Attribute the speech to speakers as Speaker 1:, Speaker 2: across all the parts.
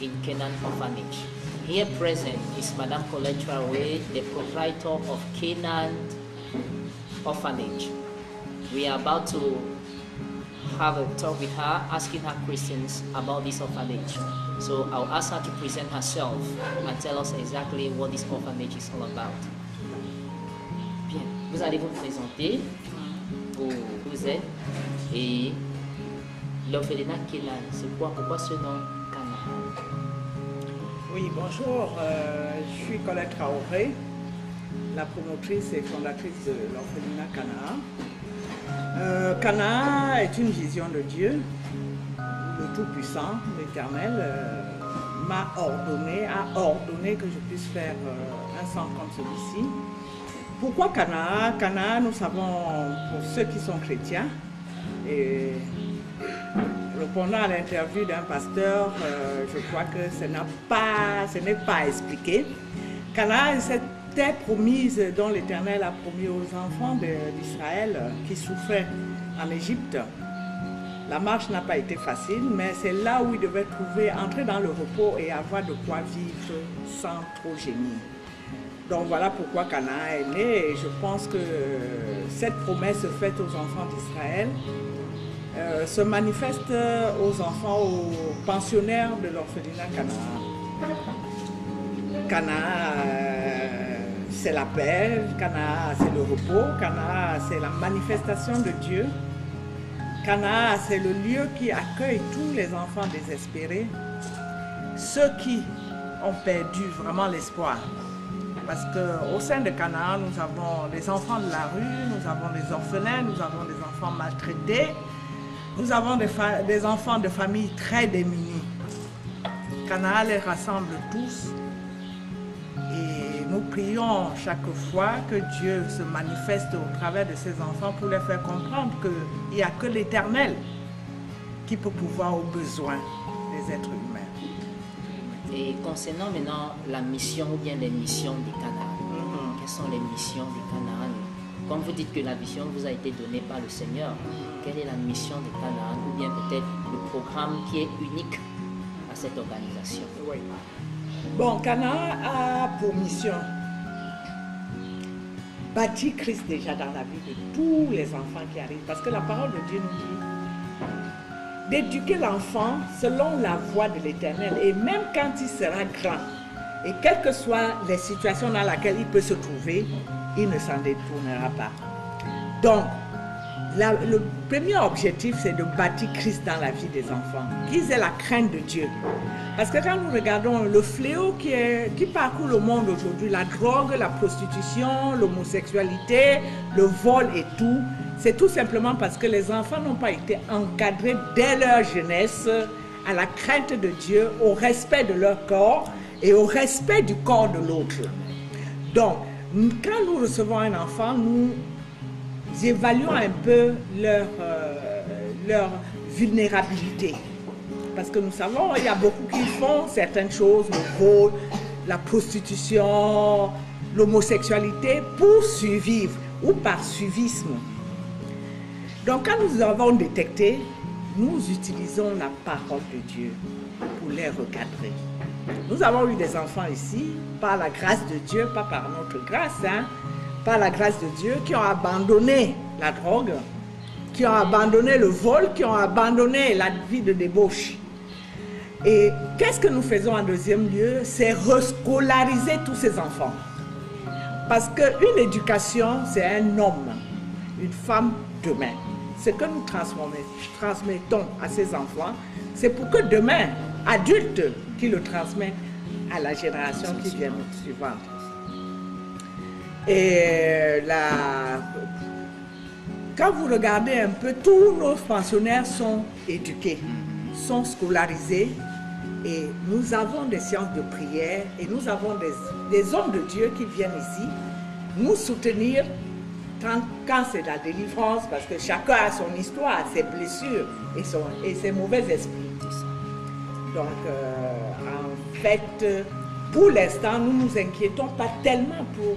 Speaker 1: in Canaan Orphanage. Here present is Madame Colette Traoré, the proprietor of Canaan Orphanage. We are about to have a talk with her, asking her questions about this orphanage. So I'll ask her to present herself and tell us exactly what this orphanage is all about. Bien, vous allez vous présenter, où vous êtes, et l'orphelinat Canaan, c'est quoi, pourquoi ce nom Canaan?
Speaker 2: Oui, bonjour, je suis Colette Traoré, la promotrice et fondatrice de l'orphelinat Canaan. Canaan est une vision de Dieu, le Tout-Puissant, l'Éternel, a ordonné que je puisse faire un centre comme celui-ci. Pourquoi Canaan? Canaan, nous savons, pour ceux qui sont chrétiens, et répondant à l'interview d'un pasteur, je crois que ce n'est pas expliqué. Canaan, c'est terre promise dont l'Éternel a promis aux enfants d'Israël qui souffraient en Égypte. La marche n'a pas été facile, mais c'est là où ils devaient entrer dans le repos et avoir de quoi vivre sans trop gémir. Donc voilà pourquoi Canaan est né, et je pense que cette promesse faite aux enfants d'Israël se manifeste aux enfants, aux pensionnaires de l'orphelinat Canaan. Canaan, c'est la paix, Canaan, c'est le repos, Canaan, c'est la manifestation de Dieu. Canaan, c'est le lieu qui accueille tous les enfants désespérés, ceux qui ont perdu vraiment l'espoir. Parce qu'au sein de Canaan, nous avons les enfants de la rue, nous avons des orphelins, nous avons des enfants maltraités, nous avons des enfants de familles très démunies. Canaan les rassemble tous et nous prions chaque fois que Dieu se manifeste au travers de ces enfants pour leur faire comprendre qu'il n'y a que l'Éternel qui peut pouvoir aux besoins des êtres humains.
Speaker 1: Et concernant maintenant la mission ou bien les missions des Canaan, quelles sont les missions des Canaan? Comme vous dites que la vision vous a été donnée par le Seigneur, quelle est la mission des Canaan ou bien peut-être le programme qui est unique à cette organisation?
Speaker 2: Oui. Bon, Canaan a pour mission bâtir Christ déjà dans la vie de tous les enfants qui arrivent, parce que la parole de Dieu nous dit d'éduquer l'enfant selon la voie de l'Éternel, et même quand il sera grand, et quelles que soient les situations dans lesquelles il peut se trouver, il ne s'en détournera pas. Donc, le premier objectif, c'est de bâtir Christ dans la vie des enfants, qu'ils aient la crainte de Dieu. Parce que quand nous regardons le fléau qui parcourt le monde aujourd'hui, la drogue, la prostitution, l'homosexualité, le vol et tout, c'est tout simplement parce que les enfants n'ont pas été encadrés dès leur jeunesse à la crainte de Dieu, au respect de leur corps et au respect du corps de l'autre. Donc, quand nous recevons un enfant, nous évaluons un peu leur vulnérabilité. Parce que nous savons, il y a beaucoup qui font certaines choses, le vol, la prostitution, l'homosexualité, pour survivre ou par suivisme. Donc quand nous avons détecté, nous utilisons la parole de Dieu pour les recadrer. Nous avons eu des enfants ici, par la grâce de Dieu, pas par notre grâce, par la grâce de Dieu, qui ont abandonné la drogue, qui ont abandonné le vol, qui ont abandonné la vie de débauche. Et qu'est-ce que nous faisons en deuxième lieu? C'est rescolariser tous ces enfants. Parce qu'une éducation, c'est un homme, une femme demain. Ce que nous transmettons à ces enfants, c'est pour que demain, adultes, qui le transmettent à la génération qui vient suivante. Et quand vous regardez un peu, tous nos pensionnaires sont éduqués, sont scolarisés, et nous avons des séances de prière, et nous avons des hommes de Dieu qui viennent ici nous soutenir quand c'est la délivrance, parce que chacun a son histoire, ses blessures et ses mauvais esprits. Donc, en fait, pour l'instant, nous ne nous inquiétons pas tellement pour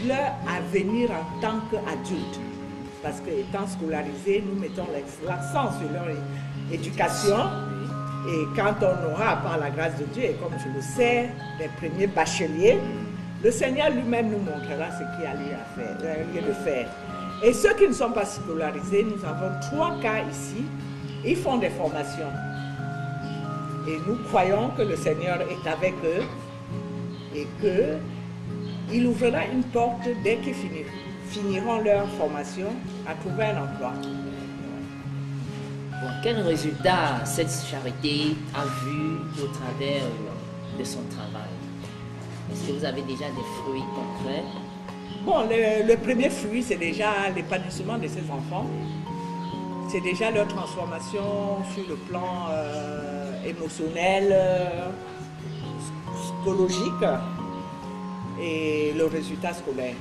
Speaker 2: leur avenir en tant qu'adultes. Parce qu'étant scolarisés, nous mettons l'accent sur leur éducation Et quand on aura, par la grâce de Dieu, et comme je le sais, les premiers bacheliers, le Seigneur lui-même nous montrera ce qu'il y a lieu de faire. Et ceux qui ne sont pas scolarisés, nous avons 3 cas ici. Ils font des formations. Et nous croyons que le Seigneur est avec eux et qu'il ouvrira une porte dès qu'ils finiront leur formation à trouver un emploi.
Speaker 1: Bon, quel résultat cette charité a vu au travers de son travail? Est-ce que vous avez déjà des fruits concrets?
Speaker 2: Bon, le premier fruit, c'est déjà l'épanouissement de ces enfants. C'est déjà leur transformation sur le plan émotionnel, psychologique et le résultat scolaire.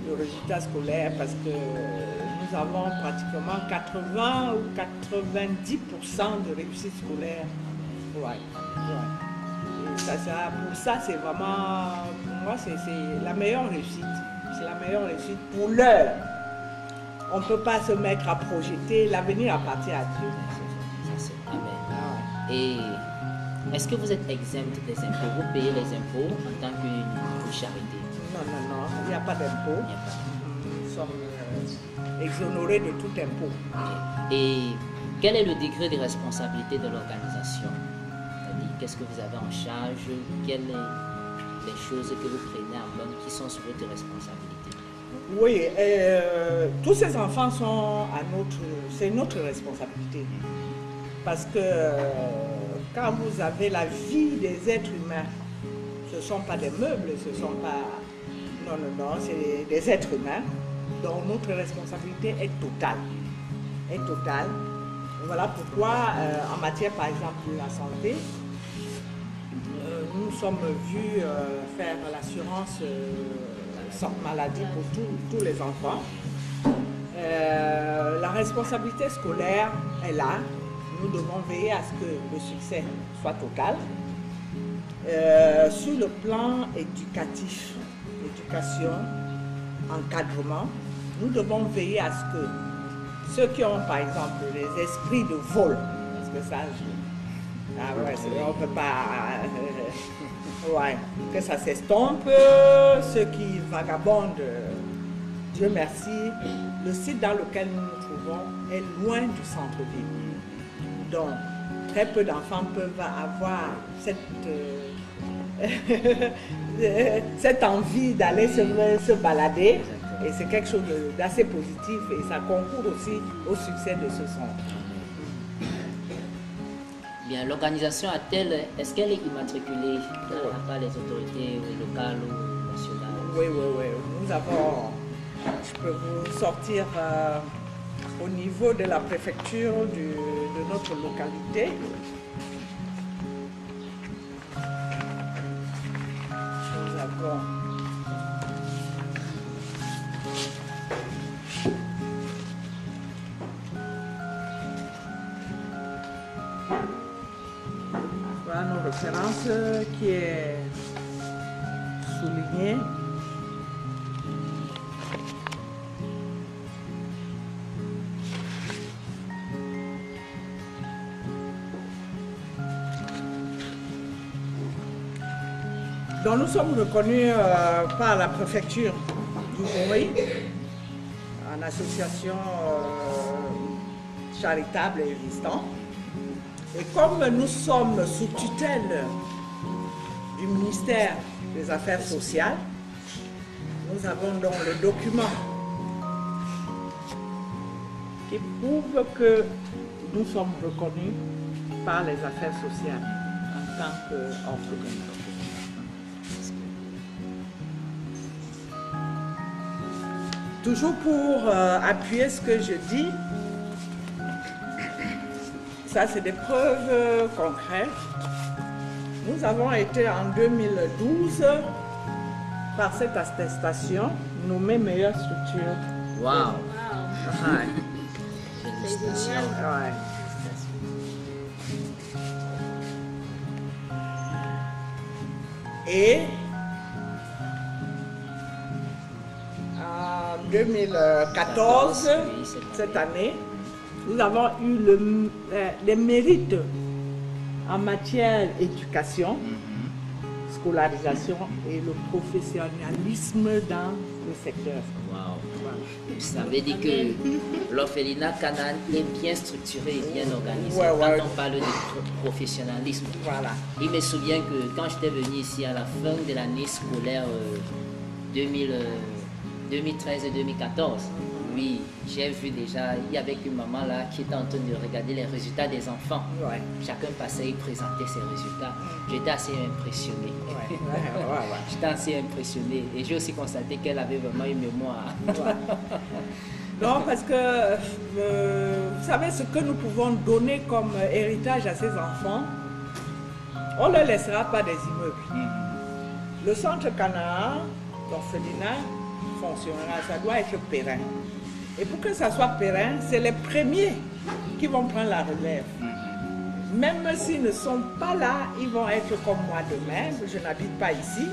Speaker 2: Le résultat scolaire, parce que nous avons pratiquement 80 ou 90% de réussite scolaire. Ouais. Et pour ça, c'est vraiment, pour moi, c'est la meilleure réussite. C'est la meilleure réussite pour l'heure. On ne peut pas se mettre à projeter, l'avenir appartient à Dieu.
Speaker 1: Amen. Et est-ce que vous êtes exempt des impôts? Vous payez les impôts en tant que charité?
Speaker 2: Non, il n'y a pas d'impôt. Nous sommes exonérés de tout impôt.
Speaker 1: Et quel est le degré de responsabilité de l'organisation? C'est-à-dire, qu'est-ce que vous avez en charge? Quelles sont les choses que vous prenez en main qui sont sous votre responsabilité?
Speaker 2: Oui, tous ces enfants sont c'est notre responsabilité. Parce que quand vous avez la vie des êtres humains, ce ne sont pas des meubles, ce ne sont pas... Non, c'est des êtres humains. Donc notre responsabilité est totale. Voilà pourquoi, en matière par exemple de la santé, nous sommes vus faire l'assurance maladie pour tous les enfants. La responsabilité scolaire est là. Nous devons veiller à ce que le succès soit total. Sur le plan éducatif, éducation, encadrement, nous devons veiller à ce que ceux qui ont par exemple les esprits de vol, parce que ça, on ne peut pas... que ça s'estompe, ceux qui vagabondent, Dieu merci, le site dans lequel nous nous trouvons est loin du centre-ville. Donc, très peu d'enfants peuvent avoir cette envie d'aller se balader. Et c'est quelque chose d'assez positif et ça concourt aussi au succès de ce centre.
Speaker 1: Bien, l'organisation est-ce qu'elle est immatriculée par les autorités locales ou nationales?
Speaker 2: Oui. Nous avons, je peux vous sortir au niveau de la préfecture de notre localité. Nous avons nos références qui est soulignée. Donc nous sommes reconnus par la préfecture du Bourg en association charitable et existante. Et comme nous sommes sous tutelle du ministère des Affaires sociales, nous avons donc le document qui prouve que nous sommes reconnus par les affaires sociales en tant qu'organisation. Toujours pour appuyer ce que je dis, ça c'est des preuves concrètes. Nous avons été en 2012, par cette attestation, nommés meilleure structure.
Speaker 1: Wow!
Speaker 3: C'est génial.
Speaker 2: Ouais. Et en 2014, cette année, nous avons eu les mérites en matière éducation, scolarisation et le professionnalisme dans le secteur.
Speaker 1: Wow. Ça veut dire que l'orphelinat Canaan est bien structuré et bien organisé quand on parle de professionnalisme.
Speaker 2: Voilà.
Speaker 1: Il me souvient que quand j'étais venu ici à la fin de l'année scolaire 2013 et 2014, oui, j'ai vu déjà, il y avait une maman là qui était en train de regarder les résultats des enfants.
Speaker 2: Ouais.
Speaker 1: Chacun passait et présentait ses résultats. J'étais assez impressionné.
Speaker 2: Ouais.
Speaker 1: J'étais assez impressionné. Et j'ai aussi constaté qu'elle avait vraiment une mémoire.
Speaker 2: Non, parce que vous savez ce que nous pouvons donner comme héritage à ces enfants, on ne les laissera pas des immeubles. Le centre Canaan d'orphelinat fonctionnera, ça doit être périn. Et pour que ça soit périn, c'est les premiers qui vont prendre la relève. Même s'ils ne sont pas là, ils vont être comme moi demain. Je n'habite pas ici.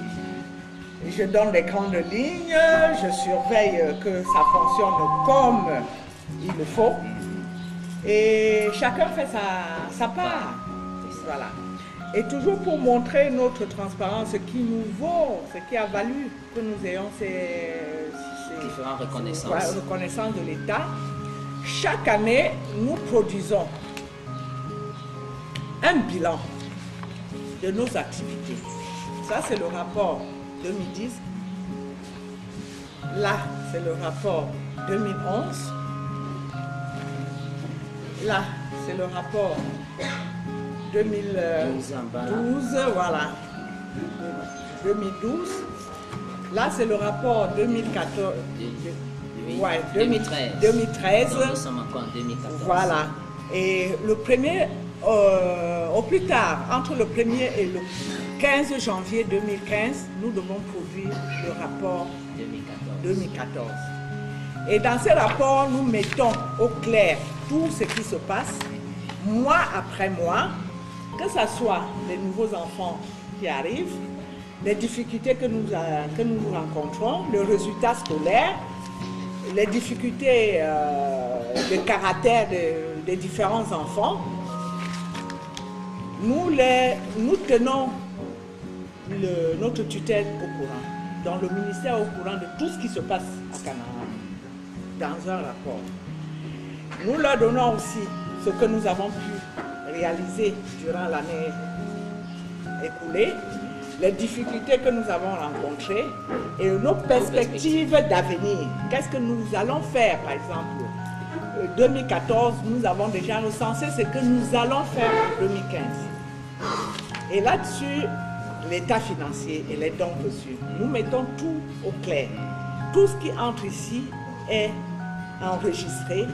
Speaker 2: Je donne des grandes lignes, je surveille que ça fonctionne comme il le faut. Et chacun fait sa part. Voilà. Et toujours pour montrer notre transparence, ce qui nous vaut, ce qui a valu que nous ayons ces
Speaker 1: différentes reconnaissances.
Speaker 2: Reconnaissances de l'État. Chaque année, nous produisons un bilan de nos activités. Ça, c'est le rapport 2010. Là, c'est le rapport 2011. Là, c'est le rapport 2012, voilà. 2012. Là, c'est le rapport 2014. Ouais, 2013.
Speaker 1: Donc, nous sommes encore en 2014.
Speaker 2: Voilà. Et le premier, au plus tard, entre le 1er et le 15 janvier 2015, nous devons produire le rapport 2014. Et dans ce rapport, nous mettons au clair tout ce qui se passe, mois après mois, que ce soit les nouveaux enfants qui arrivent, les difficultés que nous rencontrons, le résultat scolaire, les difficultés de caractère des différents enfants. Nous tenons notre tutelle au courant, dans le ministère au courant de tout ce qui se passe à Canaan, dans un rapport. Nous leur donnons aussi ce que nous avons pu réaliser durant l'année écoulée, les difficultés que nous avons rencontrées et nos perspectives d'avenir. Qu'est-ce que nous allons faire, par exemple 2014, nous avons déjà recensé ce que nous allons faire en 2015. Et là-dessus, l'état financier et les dons reçus, nous mettons tout au clair. Tout ce qui entre ici est enregistré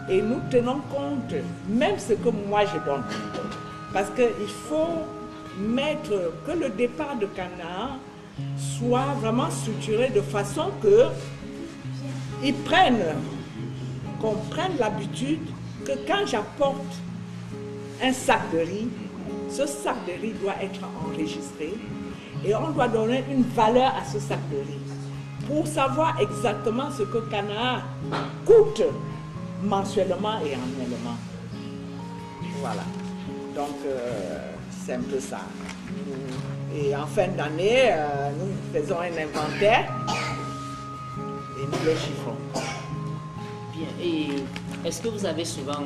Speaker 2: et nous tenons compte, même ce que moi je donne. Parce qu'il faut mettre que le départ de Canaan soit vraiment structuré de façon que qu'on prenne l'habitude que quand j'apporte un sac de riz, ce sac de riz doit être enregistré et on doit donner une valeur à ce sac de riz pour savoir exactement ce que Canaan coûte mensuellement et annuellement. Voilà. Donc, c'est un peu ça. Et en fin d'année, nous faisons un inventaire et nous le chiffrons.
Speaker 1: Bien. Et est-ce que vous avez souvent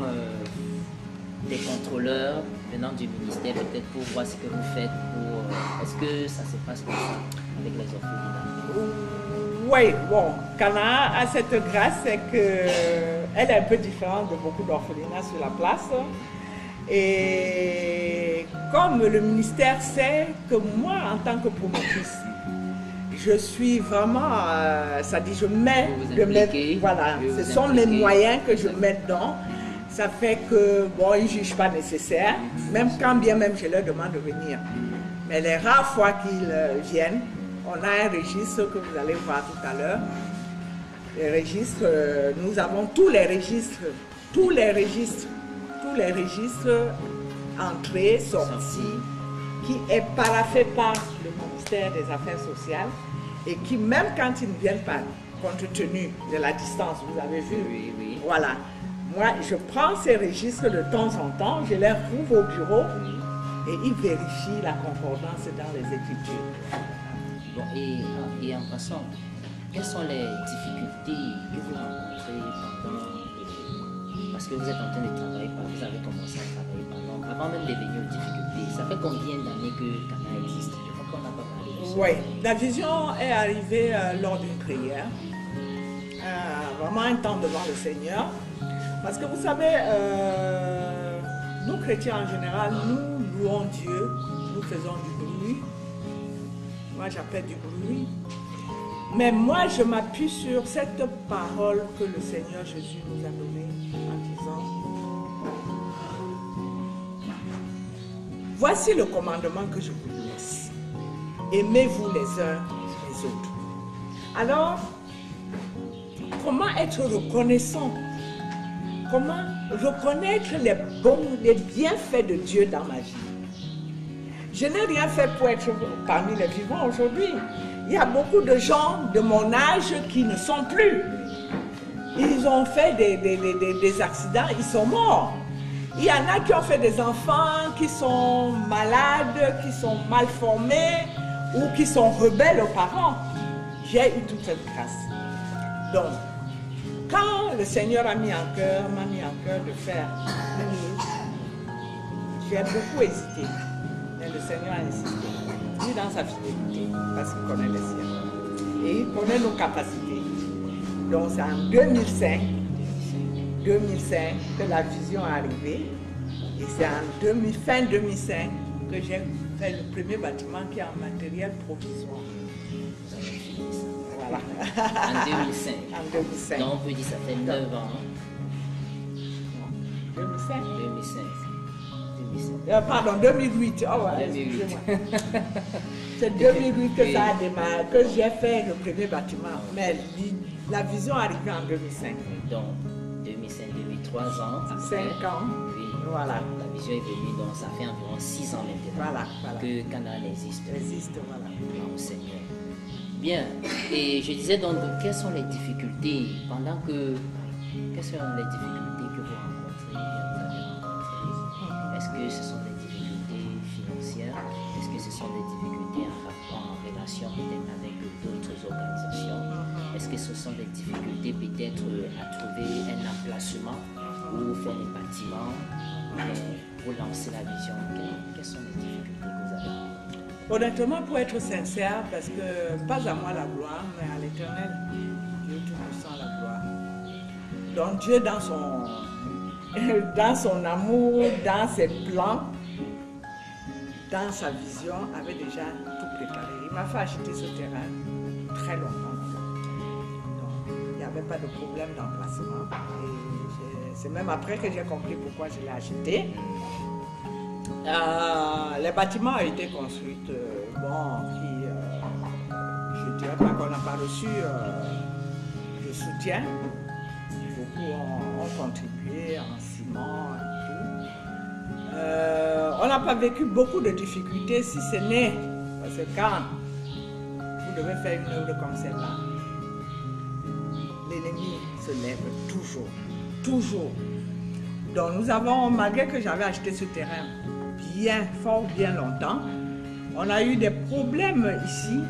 Speaker 1: des contrôleurs venant du ministère peut-être pour voir ce que vous faites? Est-ce que ça se passe comme ça avec les orphelinats?
Speaker 2: Oui, bon, Canaan a cette grâce, c'est qu'elle est un peu différente de beaucoup d'orphelinats sur la place. Et comme le ministère sait que moi, en tant que promotrice, je suis vraiment, ça dit, je mets, voilà, ce sont mes moyens que je mets dedans. Ça fait que, bon, ils ne jugent pas nécessaire, même quand bien même je leur demande de venir. Mais les rares fois qu'ils viennent, on a un registre que vous allez voir tout à l'heure. Les registres, nous avons tous les registres, entrées, sorties, qui est paraphé par le ministère des Affaires sociales et qui, même quand ils ne viennent pas, compte tenu de la distance, vous avez vu,
Speaker 1: oui.
Speaker 2: Voilà. Moi, je prends ces registres de temps en temps, je les rouvre au bureau et il vérifie la concordance dans les Écritures.
Speaker 1: Bon, et en passant, quelles sont les difficultés que vous rencontrez parce que vous êtes en train de travailler, vous avez commencé à travailler avant même de venir aux difficultés. Ça fait combien d'années que Cana existe? Je crois qu'on n'a pas parlé de ça.
Speaker 2: Oui, la vision est arrivée lors d'une prière. Vraiment un temps devant le Seigneur. Parce que vous savez, nous chrétiens en général, nous louons Dieu, nous faisons du bruit. Moi j'appelle du bruit. Mais moi je m'appuie sur cette parole que le Seigneur Jésus nous a donnée en disant: voici le commandement que je vous laisse. Aimez-vous les uns les autres. Alors, comment être reconnaissant? Comment reconnaître les bienfaits de Dieu dans ma vie? Je n'ai rien fait pour être parmi les vivants aujourd'hui. Il y a beaucoup de gens de mon âge qui ne sont plus. Ils ont fait des accidents, ils sont morts. Il y en a qui ont fait des enfants qui sont malades, qui sont mal formés ou qui sont rebelles aux parents. J'ai eu toute cette grâce. Donc, quand le Seigneur m'a mis en cœur de faire un livre, j'ai beaucoup hésité. Mais le Seigneur a insisté. Lui dans sa fidélité, parce qu'il connaît les siens. Et il connaît nos capacités. Donc c'est en 2005 que la vision est arrivée. Et c'est en fin 2005 que j'ai fait le premier bâtiment qui est en matériel provisoire. Voilà.
Speaker 1: En 2005.
Speaker 2: En 2005.
Speaker 1: Donc on peut dire que ça fait 9 ans.
Speaker 2: 2005.
Speaker 1: 2005.
Speaker 2: Pardon, 2008. Oh ouais,
Speaker 1: 2008.
Speaker 2: C'est 2008 que ça a démarré, que j'ai fait le premier bâtiment. Mais la vision est arrivée en 2005.
Speaker 1: Donc, 2005, 2003 ans.
Speaker 2: 5 ans.
Speaker 1: Oui,
Speaker 2: voilà.
Speaker 1: La vision est venue, donc ça fait environ 6 ans maintenant que Canaan existe.
Speaker 2: Voilà.
Speaker 1: Au Seigneur. Bien, et je disais donc, quelles sont les difficultés quelles sont les difficultés que vous rencontrez, Est-ce que ce sont des difficultés financières? Est-ce que ce sont des difficultés en relation peut-être avec d'autres organisations? Est-ce que ce sont des difficultés peut-être à trouver un emplacement ou faire un bâtiment pour lancer la vision? Quelles sont les difficultés que vous avez rencontrées?
Speaker 2: Honnêtement, pour être sincère, parce que pas à moi la gloire, mais à l'Éternel, Dieu Tout-Puissant la gloire. Donc Dieu dans son amour, dans ses plans, dans sa vision, avait déjà tout préparé. Il m'a fait acheter ce terrain très longtemps. Donc, il n'y avait pas de problème d'emplacement. C'est même après que j'ai compris pourquoi je l'ai acheté. Les bâtiments ont été construits, je dirais pas qu'on n'a pas reçu de soutien. Beaucoup ont contribué en ciment et tout. On n'a pas vécu beaucoup de difficultés, si ce n'est parce que quand vous devez faire une œuvre comme celle-là, l'ennemi se lève toujours. Donc nous avons, malgré que j'avais acheté ce terrain bien longtemps, on a eu des problèmes ici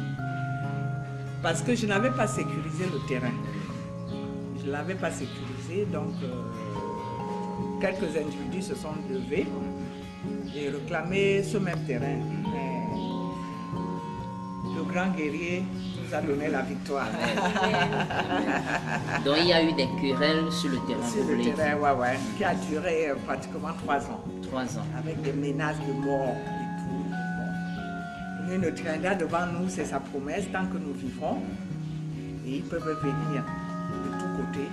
Speaker 2: parce que je n'avais pas sécurisé le terrain. Je ne l'avais pas sécurisé, donc quelques individus se sont levés et réclamaient ce même terrain. Mais le grand guerrier nous a donné la victoire.
Speaker 1: Donc il y a eu des querelles sur le terrain.
Speaker 2: Sur le terrain, ouais, qui a duré pratiquement 3 ans.
Speaker 1: 3 ans.
Speaker 2: Avec des menaces de mort et tout. Bon. Lui, notre candidat devant nous, c'est sa promesse, tant que nous vivrons. Et ils peuvent venir de tous côtés,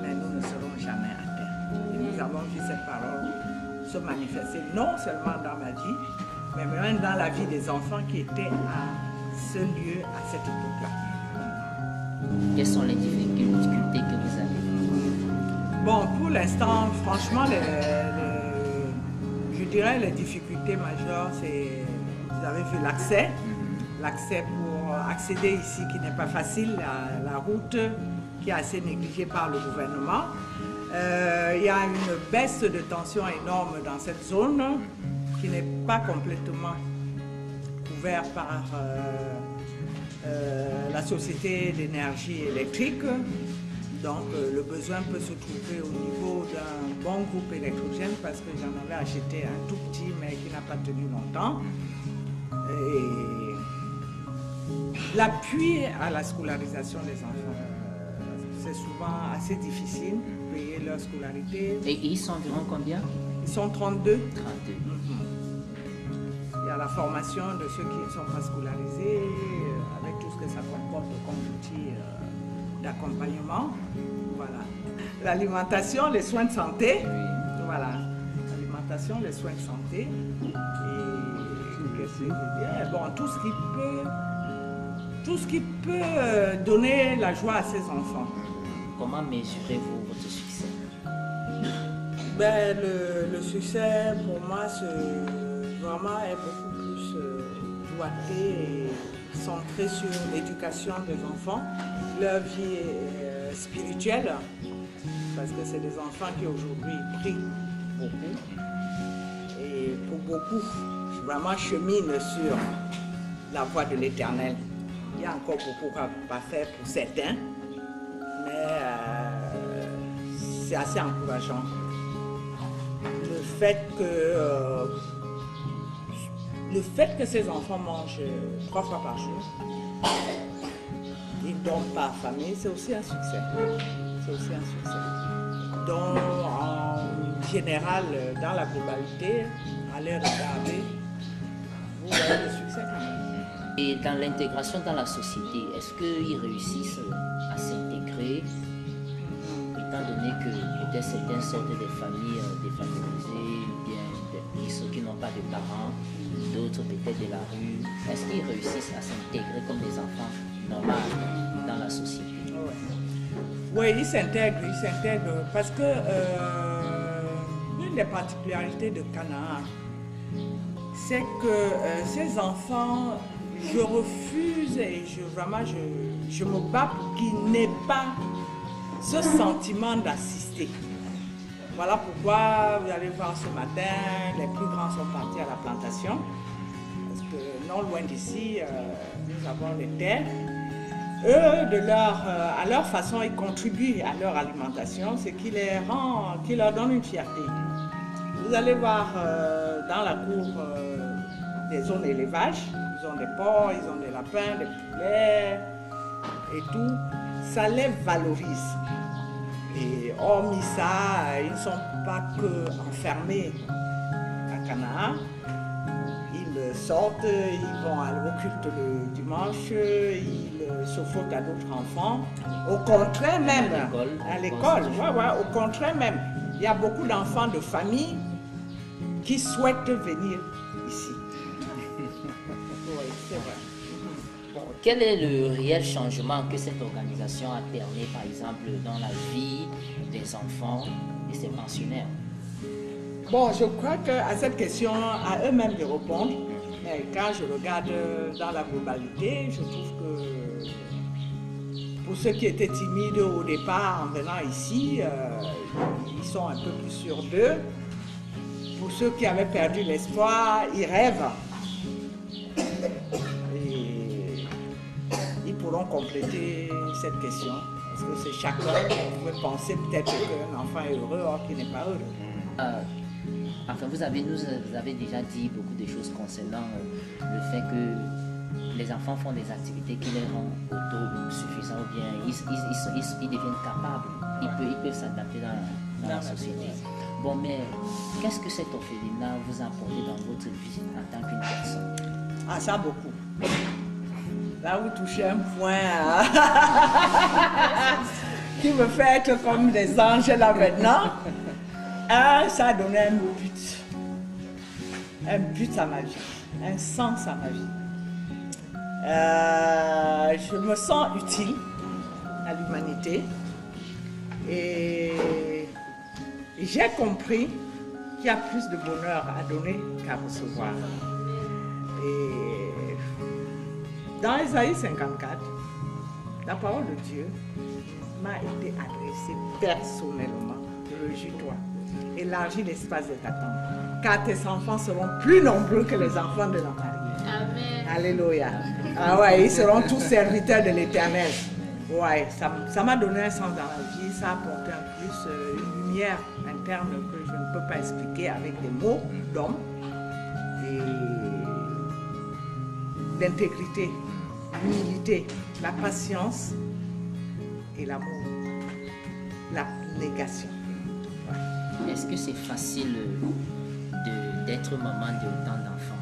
Speaker 2: mais nous ne serons jamais à terre. Et nous avons vu cette parole se manifester, non seulement dans ma vie, mais même dans la vie des enfants qui étaient à ce lieu, à cette époque-là.
Speaker 1: Quelles sont les difficultés que vous avez?
Speaker 2: Bon, pour l'instant, franchement, je dirais les difficultés majeures, c'est, vous avez vu l'accès pour accéder ici qui n'est pas facile, la route qui est assez négligée par le gouvernement. Il y a une baisse de tension énorme dans cette zone. qui n'est pas complètement couvert par la société d'énergie électrique. Donc le besoin peut se trouver au niveau d'un bon groupe électrogène parce que j'en avais acheté un tout petit mais qui n'a pas tenu longtemps. Et l'appui à la scolarisation des enfants, c'est souvent assez difficile de payer leur scolarité.
Speaker 1: Et ils sont environ combien?
Speaker 2: Ils sont 32.
Speaker 1: 32.
Speaker 2: Il y a la formation de ceux qui ne sont pas scolarisés, avec tout ce que ça comporte comme outil d'accompagnement. Voilà. L'alimentation, les soins de santé.
Speaker 1: Oui.
Speaker 2: Voilà. L'alimentation, les soins de santé. Et qu'est-ce que je veux dire? Bon, tout ce qui peut donner la joie à ses enfants.
Speaker 1: Comment mesurez-vous votre succès?
Speaker 2: Ben, le succès, pour moi, vraiment est beaucoup plus doigté et centré sur l'éducation des enfants, leur vie spirituelle, parce que c'est des enfants qui aujourd'hui prient beaucoup. Et pour beaucoup, vraiment cheminent sur la voie de l'Éternel. Il y a encore beaucoup à faire pour certains, mais c'est assez encourageant. Le fait que ces enfants mangent 3 fois par jour, ils ne dorment pas affamés, c'est aussi un succès. C'est aussi un succès. Donc, en général, dans la globalité, allez regarder, vous voyez le succès quand même.
Speaker 1: Et dans l'intégration dans la société, est-ce qu'ils réussissent à s'intégrer, étant donné que peut-être certaines sortent des familles défavorisées, ou bien des personnes qui n'ont pas de parents, d'autres peut-être de la rue? Est-ce qu'ils réussissent à s'intégrer comme des enfants normaux dans la société?
Speaker 2: Oui, ils s'intègrent parce que l'une des particularités de Canaan, c'est que ces enfants, je refuse et je me bats pour qu'ils n'aient pas ce sentiment d'assister. Voilà pourquoi vous allez voir ce matin, les plus grands sont partis à la plantation, parce que non loin d'ici, nous avons les terres. Eux, à leur façon, ils contribuent à leur alimentation, ce qui leur donne une fierté. Vous allez voir dans la cour des zones d'élevage, ils ont des porcs, ils ont des lapins, des poulets et tout. Ça les valorise. Et hormis ça, ils ne sont pas que enfermés à Canaan. Ils sortent, ils vont au culte le dimanche, ils se foutent à d'autres enfants. Au contraire même, à l'école, au contraire même, il y a beaucoup d'enfants de famille qui souhaitent venir ici. Oui, c'est vrai.
Speaker 1: Bon, quel est le réel changement que cette organisation a permis, par exemple, dans la vie des enfants et ses pensionnaires?
Speaker 2: Bon, je crois qu'à cette question, à eux-mêmes de répondre. Mais quand je regarde dans la globalité, je trouve que pour ceux qui étaient timides au départ en venant ici, ils sont un peu plus sûrs d'eux. Pour ceux qui avaient perdu l'espoir, ils rêvent. Et ils pourront compléter cette question. Parce que c'est chacun qui pouvait penser peut-être qu'un enfant est heureux or qu'il n'est pas heureux.
Speaker 1: Enfin, vous avez déjà dit beaucoup de choses concernant le fait que les enfants font des activités qui les rendent autosuffisants ou bien ils deviennent capables, ils peuvent s'adapter dans la société. Bon, mais qu'est-ce que cette orphelinat vous a apporté dans votre vie en tant qu'une personne?
Speaker 2: Ah, ça beaucoup. Là, vous touchez un point qui me fait être comme des anges là maintenant. Ah, ça a donné un but à ma vie, un sens à ma vie. Je me sens utile à l'humanité et j'ai compris qu'il y a plus de bonheur à donner qu'à recevoir. Et dans Ésaïe 54, la parole de Dieu m'a été adressée personnellement. Réjouis-toi. Élargis l'espace de ta tente. car tes enfants seront plus nombreux que les enfants de la mariée.
Speaker 3: Amen.
Speaker 2: Alléluia. Ah ouais, ils seront tous serviteurs de l'Éternel. Ouais, ça m'a donné un sens dans la vie, ça a apporté en plus une lumière interne que je ne peux pas expliquer avec des mots d'homme. Et l'intégrité, l'humilité, la patience et l'amour, l'abnégation.
Speaker 1: Est-ce que c'est facile d'être maman de autant d'enfants?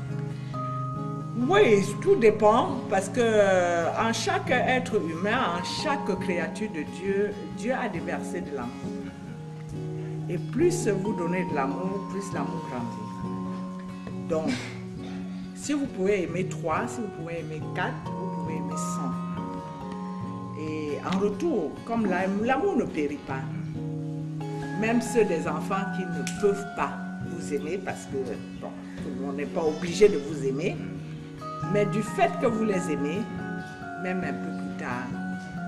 Speaker 2: Oui, tout dépend parce que en chaque être humain, en chaque créature de Dieu, Dieu a déversé de l'amour. Et plus vous donnez de l'amour, plus l'amour grandit. Donc, si vous pouvez aimer 3, si vous pouvez aimer 4, vous pouvez aimer 100. Et en retour, comme l'amour ne périt pas, même ceux des enfants qui ne peuvent pas vous aimer, parce que bon, tout le monde n'est pas obligé de vous aimer, mais du fait que vous les aimez, même un peu plus tard,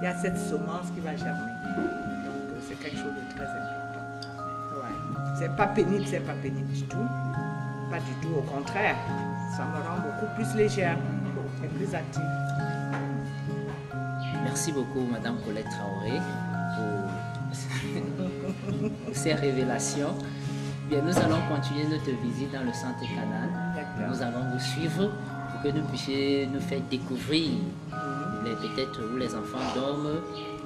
Speaker 2: il y a cette semence qui va germer. Donc c'est quelque chose de très important. Ouais. C'est pas pénible du tout. Pas du tout, au contraire. Ça me rend beaucoup plus légère et plus active.
Speaker 1: Merci beaucoup, Madame Colette Traoré, pour ces révélations. Bien, nous allons continuer notre visite dans le centre Canaan. Nous allons vous suivre pour que nous puissiez nous faire découvrir peut-être où les enfants dorment,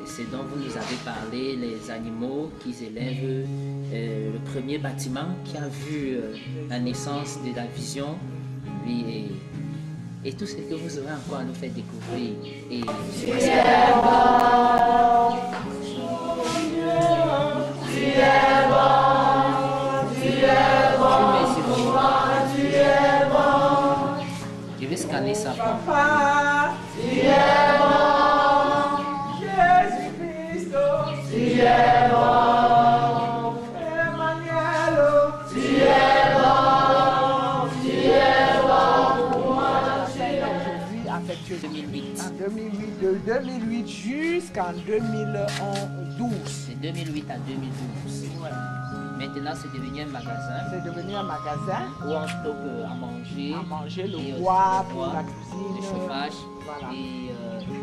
Speaker 1: ce dont vous nous avez parlé, les animaux qu'ils élèvent, le premier bâtiment qui a vu la naissance de la vision, et tout ce que vous aurez encore à nous faire découvrir. Et je vais scanner ça.
Speaker 2: Papa, tu es bon. Jésus-Christ, tu es bon. Emmanuel, tu es bon. Tu es bon pour moi. Aujourd'hui, affectueux
Speaker 1: 2008.
Speaker 2: en 2008, de 2008 jusqu'en 2012.
Speaker 1: C'est 2008 à 2012.
Speaker 2: Ouais.
Speaker 1: Maintenant, c'est devenu un magasin
Speaker 2: C'est devenu un magasin.
Speaker 1: où on stocke à manger,
Speaker 2: Le
Speaker 1: et
Speaker 2: bois
Speaker 1: aussi
Speaker 2: pour la cuisine,
Speaker 1: le chauffage,
Speaker 2: voilà.
Speaker 1: et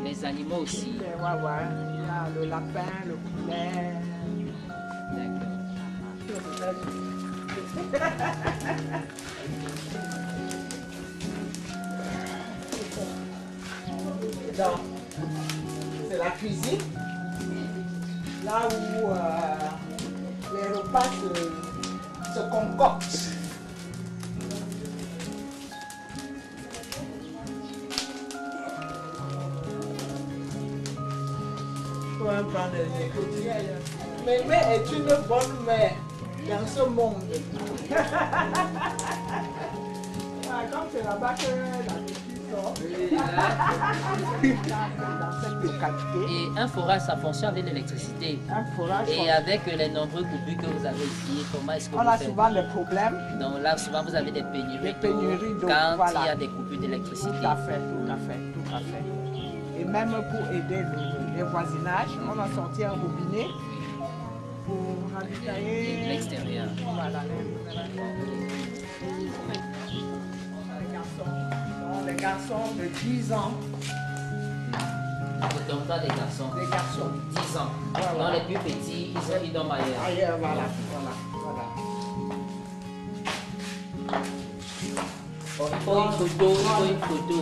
Speaker 1: les animaux aussi.
Speaker 2: Ouais, ouais. Il y a le lapin, le poulet. Donc, c'est la cuisine. Là où les repas se concoctent. Faut même prendre les écoutes. Mémé est une bonne mère dans ce monde. Ah, comme c'est là-bas que la petite sort. Dans cette localité.
Speaker 1: Et un forage, ça fonctionne avec l'électricité.
Speaker 2: Un forage.
Speaker 1: Et avec les nombreux coupures que vous avez ici, comment est-ce que
Speaker 2: On
Speaker 1: vous
Speaker 2: a
Speaker 1: faites?
Speaker 2: souvent des problèmes.
Speaker 1: Donc là, souvent, vous avez des pénuries
Speaker 2: Des pénuries d'eau,
Speaker 1: quand
Speaker 2: voilà.
Speaker 1: il y a des coupures d'électricité.
Speaker 2: Tout à fait, tout à fait, tout à fait. Et même pour aider les voisinages, on a sorti un robinet pour ravitailler
Speaker 1: L'extérieur.
Speaker 2: voilà, les garçons de 10 ans.
Speaker 1: Le dortoir des garçons.
Speaker 2: Des garçons.
Speaker 1: 10 ans.
Speaker 2: Voilà.
Speaker 1: Donc les plus petits, ils dorment ailleurs.
Speaker 2: Ailleurs, voilà.
Speaker 1: Bon, il faut une photo,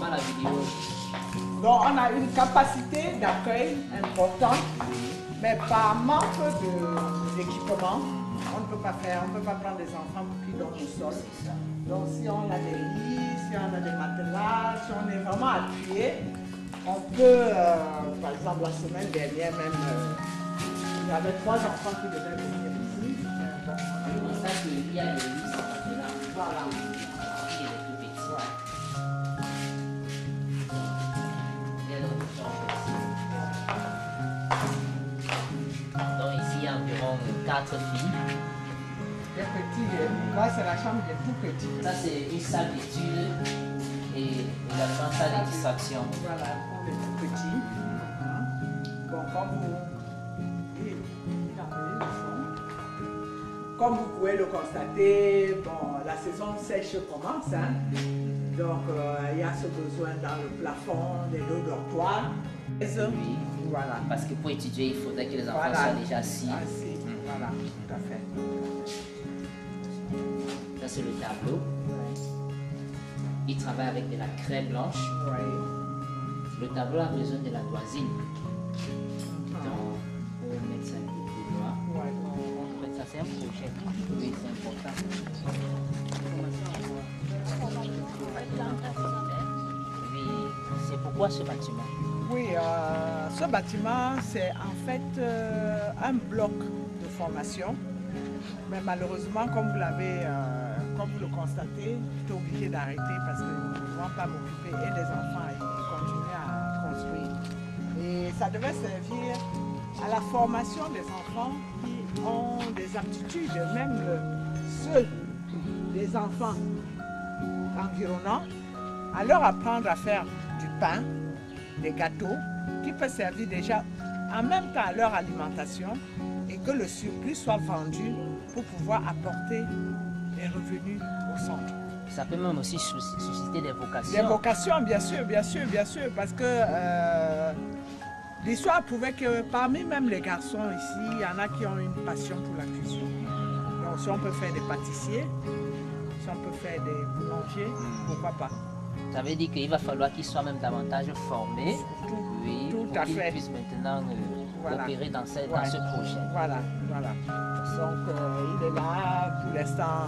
Speaker 1: pas la vidéo.
Speaker 2: Donc on a une capacité d'accueil importante, mais par manque d'équipement, on ne peut pas prendre des enfants qui dorment au sol. Donc si on a des lits, si on a des matelas, si on est vraiment appuyé, on peut, par exemple la semaine dernière même, il y avait 3 enfants qui devaient venir ici.
Speaker 1: C'est pour ça qu'il y a des lits sans matelas.
Speaker 2: Voilà.
Speaker 1: Qui est les plus petits.
Speaker 2: Ouais.
Speaker 1: Il y a d'autres chambres ici. Donc ici, il y a environ 4 filles.
Speaker 2: Les petits, là c'est la chambre des tout petits.
Speaker 1: Ça, c'est une salle d'études et également salle de distraction.
Speaker 2: Voilà, pour les tout petits. comme vous pouvez le constater, bon, la saison sèche commence. Hein. Donc, il y a ce besoin dans le plafond, des deux dortoirs.
Speaker 1: Oui.
Speaker 2: Voilà.
Speaker 1: Parce que pour étudier, il faudrait que les enfants
Speaker 2: Voilà.
Speaker 1: soient déjà assis.
Speaker 2: Assis, voilà, tout à fait.
Speaker 1: Ça, c'est le tableau. Il travaille avec de la craie blanche.
Speaker 2: Oui.
Speaker 1: Le tableau a besoin de la toisine. Donc, pour mettre ça un peu plus loin.
Speaker 2: Ouais.
Speaker 1: En fait, ça, c'est un projet. Oui, c'est important. Oui, c'est pourquoi ce bâtiment?
Speaker 2: Oui, ce bâtiment, c'est en fait un bloc de formation. Mais malheureusement, comme vous le constatez, j'étais obligée d'arrêter parce que je ne pouvais pas m'occuper et des enfants et continuer à construire. Et ça devait servir à la formation des enfants qui ont des aptitudes, même ceux des enfants environnants, à leur apprendre à faire du pain, des gâteaux, qui peut servir déjà en même temps à leur alimentation et que le surplus soit vendu pour pouvoir apporter des revenus au centre.
Speaker 1: Ça peut même aussi susciter des vocations.
Speaker 2: Des vocations, bien sûr, parce que l'histoire prouvait que parmi même les garçons ici, il y en a qui ont une passion pour la cuisine. Donc si on peut faire des pâtissiers, si on peut faire des boulangers, pourquoi pas.
Speaker 1: Ça veut dire qu'il va falloir qu'ils soient même davantage formés, oui,
Speaker 2: tout
Speaker 1: pour
Speaker 2: à
Speaker 1: qu'ils
Speaker 2: fait.
Speaker 1: puissent maintenant opérer dans ce projet.
Speaker 2: Voilà. Donc il est là pour l'instant.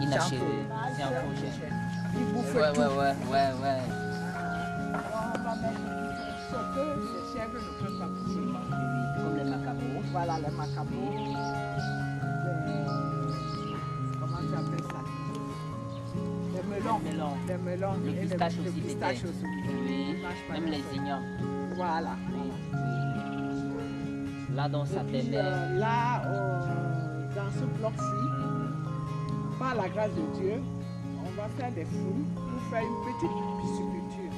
Speaker 1: Inachevé, c'est un projet.
Speaker 2: Il bouffe tout.
Speaker 1: Ouais.
Speaker 2: On va mettre ce que les chèvres ne peuvent pas bouffer.
Speaker 1: Comme les macabots.
Speaker 2: Voilà, les macabots. Comment tu appelles ça? Les melons.
Speaker 1: Le
Speaker 2: et
Speaker 1: pistache
Speaker 2: les
Speaker 1: aussi,
Speaker 2: pistaches
Speaker 1: peut-être.
Speaker 2: aussi.
Speaker 1: Oui, même les ignorants.
Speaker 2: Voilà.
Speaker 1: Là, donc, ça
Speaker 2: Et puis,
Speaker 1: permet.
Speaker 2: là, dans ce bloc-ci, par la grâce de Dieu, on va faire des fouilles pour faire une petite pisciculture.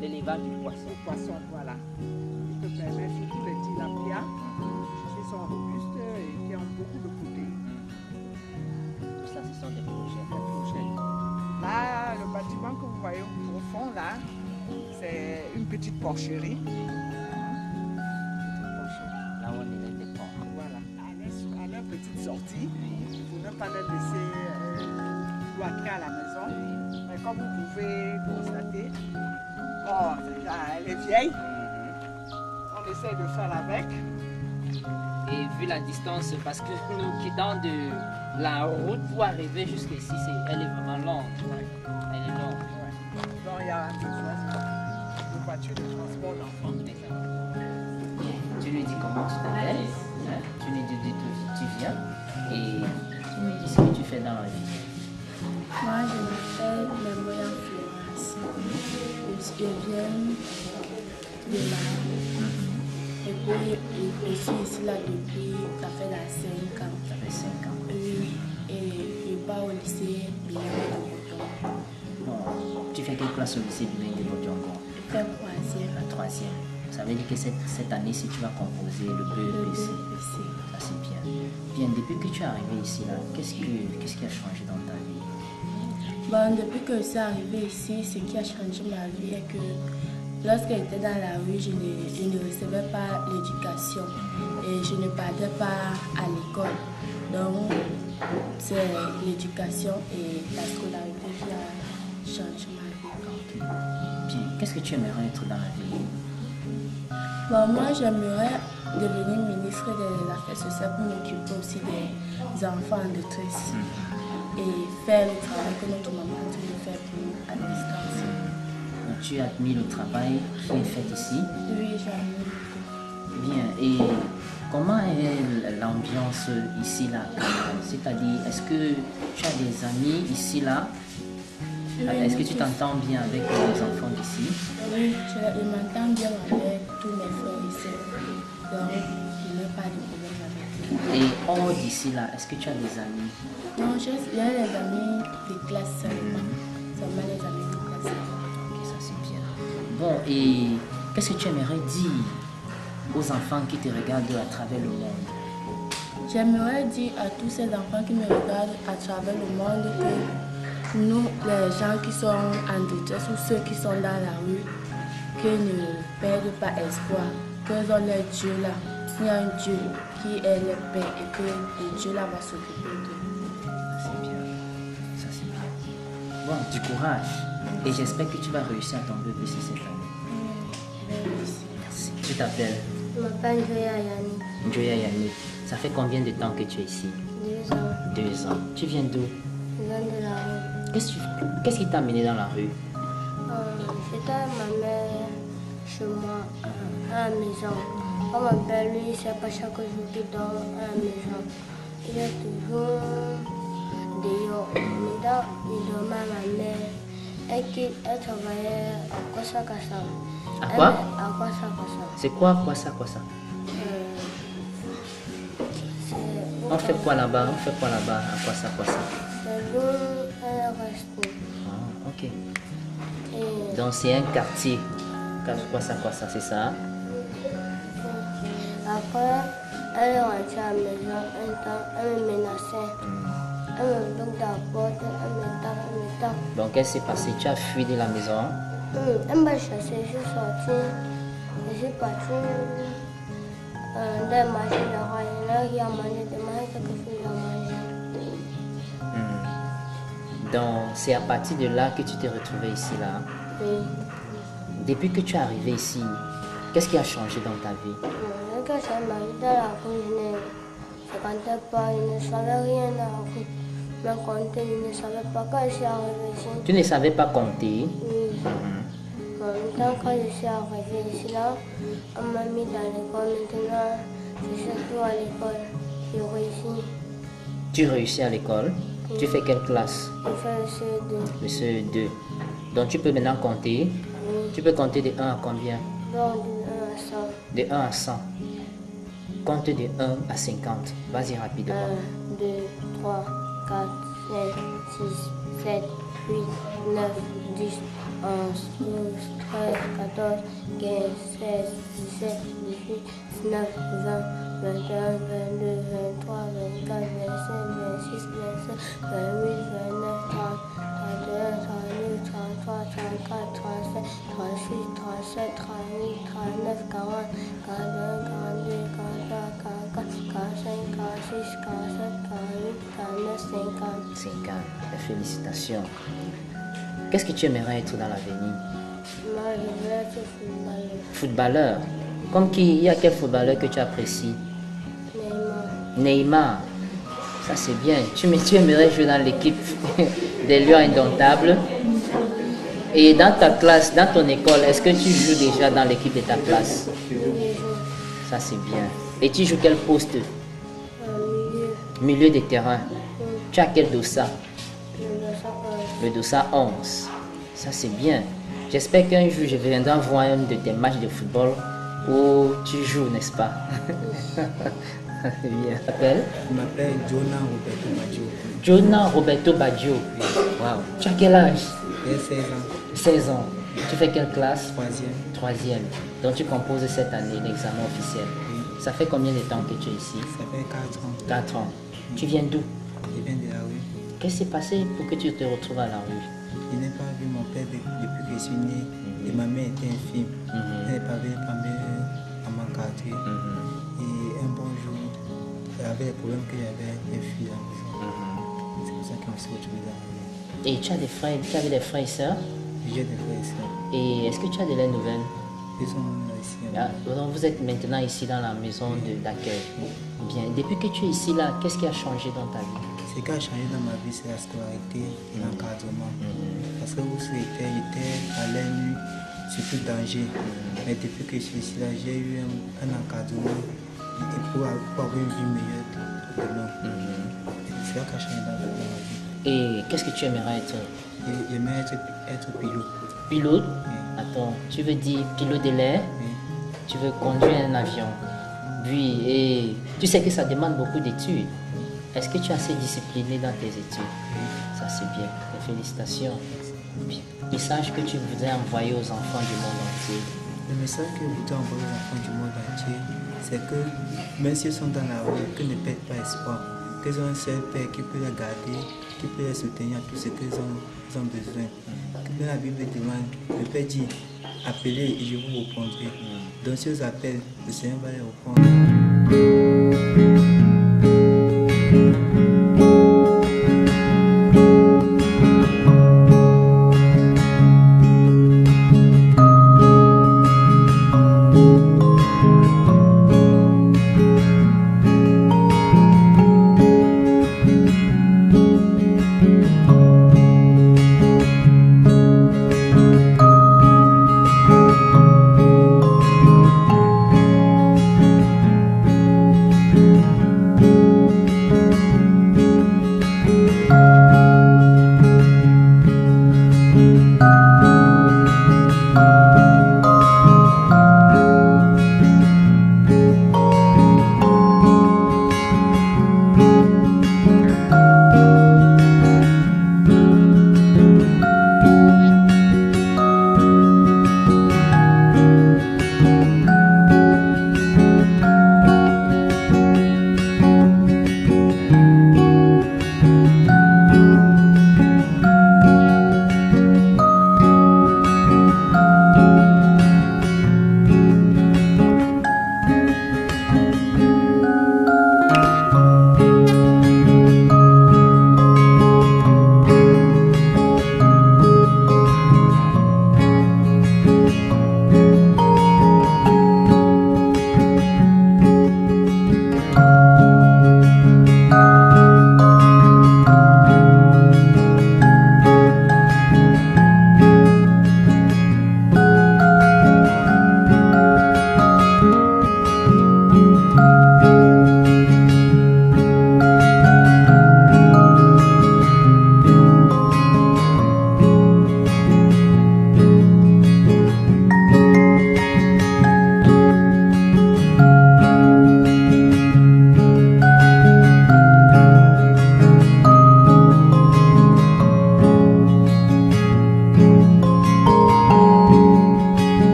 Speaker 1: L'élevage du poisson.
Speaker 2: Le poisson, voilà. Qui peut permettre surtout les tilapias qui sont robustes et qui ont beaucoup de protéines.
Speaker 1: Tout ça, ce sont des projets.
Speaker 2: Là, le bâtiment que vous voyez au fond, là, c'est une petite porcherie.
Speaker 1: Là où on élève des porcs.
Speaker 2: Voilà, à leur petite sortie, pour ne pas les laisser cloîtrer à la maison. Mais comme vous pouvez constater, déjà, elle est vieille. On essaie de faire avec.
Speaker 1: Et vu la distance, parce que nous quittons de la route pour arriver jusqu'ici, elle est vraiment longue. Elle est longue.
Speaker 2: Donc il y a un besoin de voiture de transport d'enfants.
Speaker 1: Tu lui dis comment tu t'appelles, hein? Tu lui dis d'où tu viens et tu lui dis ce que tu fais dans la vie.
Speaker 3: Moi, je m'appelle Memoria Florence. Je viens de là. Et puis, je suis ici là depuis, ça fait là 5 ans.
Speaker 1: Ça fait 5 ans.
Speaker 3: Oui, et je pars au lycée Bilan de Boton.
Speaker 1: Bon, tu fais quelle classe au lycée du Maine de Bodjongo?
Speaker 3: Je fais 3e.
Speaker 1: La 3e. Ça veut dire que cette année-ci, tu vas composer le BEPC. Ça, c'est bien. Bien, depuis que tu es arrivé ici, là, qu'est-ce qui a changé dans ta vie?
Speaker 3: Bon, depuis que je suis arrivée ici, ce qui a changé ma vie est que lorsque j'étais dans la rue, je ne recevais pas l'éducation et je ne partais pas à l'école. Donc, c'est l'éducation et la scolarité qui a changé ma vie.
Speaker 1: Bien, qu'est-ce que tu aimerais être dans la vie?
Speaker 3: Bon, moi, j'aimerais devenir ministre des Affaires sociales pour m'occuper aussi des enfants en détresse et faire le travail que notre maman a dû faire pour nous à distance.
Speaker 1: Donc, tu admires le travail qui est fait ici?
Speaker 3: Oui, j'aime beaucoup.
Speaker 1: Bien, et comment est l'ambiance ici, là? C'est-à-dire, est-ce que tu as des amis ici, là? Est-ce que tu t'entends bien avec les enfants d'ici?
Speaker 3: Oui, je m'entends bien avec tous mes frères et sœurs. Donc, je n'ai pas de problème avec eux.
Speaker 1: Et hors d'ici, là, est-ce que tu as des amis?
Speaker 3: Non, j'ai les amis de classe seulement. Seulement les amis de classe seulement.
Speaker 1: Ok, ça c'est bien. Bon, et qu'est-ce que tu aimerais dire aux enfants qui te regardent à travers le monde?
Speaker 3: J'aimerais dire à tous ces enfants qui me regardent à travers le monde que nous, les gens qui sont en détresse ou ceux qui sont dans la rue, qu'ils ne perdent pas espoir, qu'ils ont leur Dieu là. Il y a un Dieu qui est le Père et que le Dieu là va s'occuper d'eux.
Speaker 4: C'est bien. Ça, c'est bien. Bon, du courage. Et j'espère que tu vas réussir à tomber ici cette année. Merci. Tu t'appelles?
Speaker 5: Je m'appelle Joya Yanni.
Speaker 4: Joya Yanni. Ça fait combien de temps que tu es ici?
Speaker 5: 2 ans.
Speaker 4: 2 ans. Tu viens d'où?
Speaker 5: Je viens de la rue.
Speaker 4: Qu'est-ce qui t'a amené dans la rue?
Speaker 5: C'était ma mère chez moi à la maison. On m'appelle lui, c'est pas chaque jour qu'il dort à la maison. Il est toujours dehors. Maintenant, il dormait à ma mère. Elle travaillait à Kwasa-Kwasa.
Speaker 4: À quoi?
Speaker 5: À Kwasa-Kwasa.
Speaker 4: C'est quoi ça? On fait quoi là-bas? À quoi ça?
Speaker 5: C'est l'eau, elle reste.
Speaker 4: Ah, ok.
Speaker 5: Et
Speaker 4: Donc c'est un quartier. Quoi ça, c'est ça?
Speaker 5: après, elle est rentrée à la maison un temps, elle me menaçait. Elle me bloque dans la porte, elle me tape.
Speaker 4: Donc qu'est-ce qui s'est passé? Tu as fui de la maison?
Speaker 5: Elle m'a chassé, je suis sortie. Je suis partie dans le marché de roi. Il y en a qui ont mangé quelque chose à manger.
Speaker 4: Donc c'est à partir de là que tu t'es retrouvé ici là.
Speaker 5: Oui.
Speaker 4: Depuis que tu es arrivé ici, qu'est-ce qui a changé dans ta vie?
Speaker 5: Quand ça m'a dit dans la rue, je ne fréquentais pas, je ne savais rien dans la rue. Mais compter, je ne savais pas. Quand je suis arrivée ici,
Speaker 4: Tu ne savais pas compter?
Speaker 5: oui. En même temps, quand je suis arrivée ici, là, on m'a mis dans l'école. Maintenant, je suis tout à l'école. J'ai réussi.
Speaker 4: Tu réussis à l'école? Tu fais quelle classe?
Speaker 5: Je fais le CE2.
Speaker 4: Le CE2. Donc tu peux maintenant compter?
Speaker 5: Oui.
Speaker 4: Tu peux compter de 1 à combien?
Speaker 5: Donc, de 1 à 100.
Speaker 4: De 1 à 100. Compte de 1 à 50. Vas-y rapidement.
Speaker 5: 1, 2, 3, 4, 5, 6, 7, 8, 9, 10, 11, 12, 13, 14, 15, 16, 17, 18, 19, 20, 21, 22, 23, 24, 25, 26, 27, 28, 29, 30, 31, 32, 33, 34, 37, 36, 37, 38, 39, 40, 41, 42, 43, 44, 45, 46, 47, 48, 49, 50.
Speaker 4: 50. Félicitations. Qu'est-ce que tu aimerais être dans l'avenir?
Speaker 5: Moi, je veux être footballeur.
Speaker 4: Footballeur. Comme qui? Il y a quel footballeur que tu apprécies?
Speaker 5: Neymar.
Speaker 4: Neymar. Ça c'est bien. Tu aimerais jouer dans l'équipe des Lions Indomptables. Et dans ta classe, dans ton école, est-ce que tu joues déjà dans l'équipe de ta classe?
Speaker 5: Je joue
Speaker 4: Ça c'est bien. Et tu joues quel poste?
Speaker 5: milieu.
Speaker 4: Milieu de terrain. Tu as quel dossard?
Speaker 5: Le
Speaker 4: Le dossard 11. Ça c'est bien. J'espère qu'un jour je viendrai voir un de tes matchs de football où tu joues, n'est-ce pas? Bien.
Speaker 6: Je m'appelle Jonah Roberto Baggio.
Speaker 4: Jonah Roberto Baggio. Wow. Tu as quel âge?
Speaker 6: J'ai 16 ans.
Speaker 4: 16 ans. Tu fais quelle classe?
Speaker 6: 3e.
Speaker 4: 3e. Donc tu composes cette année l'examen officiel.
Speaker 6: Oui.
Speaker 4: Ça fait combien de temps que tu es ici?
Speaker 6: Ça fait 4 ans.
Speaker 4: 4 ans. Tu viens d'où?
Speaker 6: Je viens de la rue.
Speaker 4: Qu'est-ce qui s'est passé pour que tu te retrouves à la rue?
Speaker 6: Je n'ai pas vu mon père depuis que je suis né. Et ma mère était infirme. Elle n'est pas venue prendre à mon quartier. Et un bon jour, avec les problèmes que j'avais, elle fuit la maison. C'est pour ça que je me suis retrouvé dans la rue.
Speaker 4: Et tu as des frères, tu avais des frères et sœurs?
Speaker 6: J'ai des frères et sœurs.
Speaker 4: Et est-ce que tu as de leurs nouvelles?
Speaker 6: Ils sont ici.
Speaker 4: Ah, donc vous êtes maintenant ici dans la maison d'accueil. Bien. Depuis que tu es ici là, qu'est-ce qui a changé dans ta vie?
Speaker 6: Ce qui a changé dans ma vie, c'est la scolarité et l'encadrement. Parce que où j'étais à l'air nu, c'est tout danger. Mais depuis que je suis ici, là, j'ai eu un encadrement et pour avoir une vie meilleure demain. C'est ça qui a changé dans ma vie.
Speaker 4: Et qu'est-ce que tu aimerais être?
Speaker 6: J'aimerais être pilote.
Speaker 4: Pilote?
Speaker 6: Oui.
Speaker 4: Attends, tu veux dire pilote de l'air?
Speaker 6: Oui.
Speaker 4: Tu veux conduire un avion? Oui, et tu sais que ça demande beaucoup d'études. Est-ce que tu es assez discipliné dans tes études? Ça c'est bien. Félicitations. Message que tu voudrais envoyer aux enfants du monde entier.
Speaker 6: Le message que je voudrais envoyer aux enfants du monde entier, c'est que même s'ils sont dans la rue, qu'ils ne perdent pas espoir, qu'ils ont un seul Père qui peut les garder, qui peut les soutenir à tout ce qu'ils ont besoin. Que la Bible demande, le Père dit, appelez et je vous répondrai. Donc si vous appelez, le Seigneur va les répondre.